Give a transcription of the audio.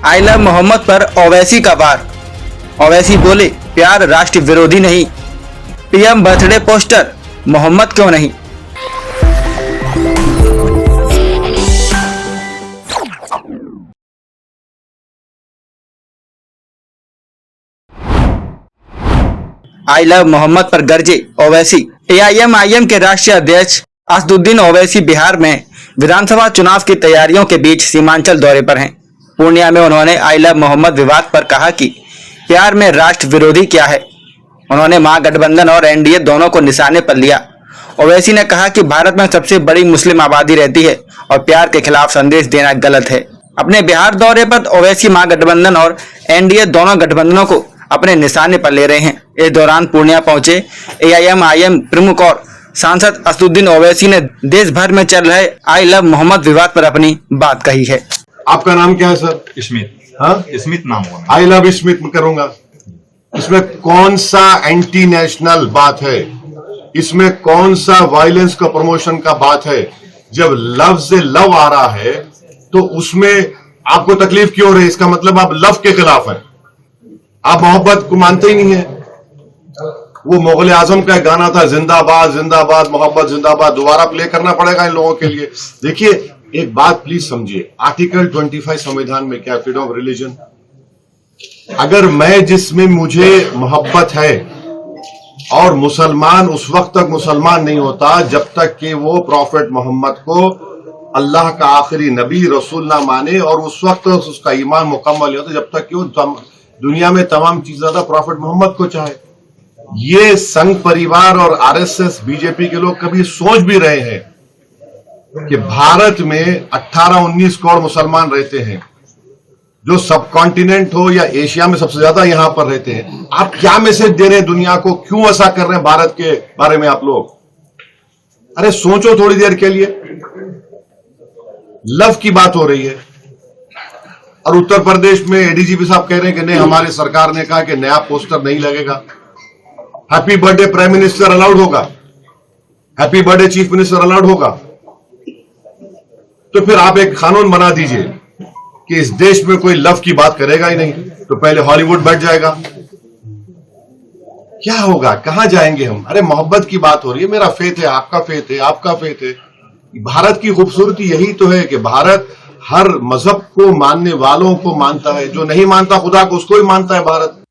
I love Mohammad पर ओवैसी का वार। ओवैसी बोले, प्यार राष्ट्र विरोधी नहीं। पीएम बर्थडे पोस्टर, मोहम्मद क्यों नहीं। आई लव मोहम्मद पर गरजे ओवैसी। एआईएमआईएम के राष्ट्रीय अध्यक्ष असदुद्दीन ओवैसी बिहार में विधानसभा चुनाव की तैयारियों के बीच सीमांचल दौरे पर हैं। पूर्णिया में उन्होंने आई लव मोहम्मद विवाद पर कहा कि प्यार में राष्ट्र विरोधी क्या है। उन्होंने महागठबंधन और एनडीए दोनों को निशाने पर लिया। ओवैसी ने कहा कि भारत में सबसे बड़ी मुस्लिम आबादी रहती है और प्यार के खिलाफ संदेश देना गलत है। अपने बिहार दौरे पर ओवैसी महागठबंधन और एनडीए दोनों गठबंधनों को अपने निशाने पर ले रहे हैं। इस दौरान पूर्णिया पहुंचे एआईएमआईएम प्रमुख और सांसद असदुद्दीन ओवैसी ने देश भर में चल रहे आई लव मोहम्मद विवाद पर अपनी बात कही है। आपका नाम क्या है सर? स्मिथ। हाँ, स्मिथ नाम हुआ। आई लव स्मिथ में करूंगा। इसमें कौन सा एंटी नेशनल बात है? इसमें कौन सा वायलेंस का प्रमोशन का बात है? जब लव से लव आ रहा है तो उसमें आपको तकलीफ क्यों हो रही है? इसका मतलब आप लव के खिलाफ है, आप मोहब्बत को मानते ही नहीं है। वो मुगल आजम का एक गाना था, जिंदाबाद जिंदाबाद मोहब्बत जिंदाबाद, दोबारा प्ले करना पड़ेगा इन लोगों के लिए। देखिए, एक बात प्लीज समझिए, आर्टिकल 25 संविधान में क्या, फ्रीडम ऑफ रिलीजन। अगर मैं जिसमें मुझे मोहब्बत है और मुसलमान उस वक्त तक मुसलमान नहीं होता जब तक कि वो प्रॉफेट मोहम्मद को अल्लाह का आखिरी नबी रसूल ना माने, और उस वक्त उसका ईमान मुकम्मल नहीं होता जब तक कि वो दुनिया में तमाम चीजें ज्यादा प्रॉफेट मोहम्मद को चाहे। ये संघ परिवार और आरएसएस बीजेपी के लोग कभी सोच भी रहे हैं कि भारत में 18-19 करोड़ मुसलमान रहते हैं, जो सब कॉन्टिनेंट हो या एशिया में सबसे ज्यादा यहां पर रहते हैं। आप क्या मैसेज दे रहे हैं दुनिया को? क्यों ऐसा कर रहे हैं भारत के बारे में आप लोग? अरे सोचो थोड़ी देर के लिए। लव की बात हो रही है और उत्तर प्रदेश में एडीजीपी साहब कह रहे हैं कि नहीं, हमारी सरकार ने कहा कि नया पोस्टर नहीं लगेगा। Happy birthday prime minister allowed होगा, happy birthday chief minister allowed होगा। तो फिर आप एक कानून बना दीजिए कि इस देश में कोई लव की बात करेगा ही नहीं, तो पहले हॉलीवुड बैठ जाएगा। क्या होगा, कहां जाएंगे हम? अरे मोहब्बत की बात हो रही है, मेरा फेथ है, आपका फेथ है, आपका फेथ है। भारत की खूबसूरती यही तो है कि भारत हर मजहब को मानने वालों को मानता है, जो नहीं मानता खुदा को उसको ही मानता है भारत।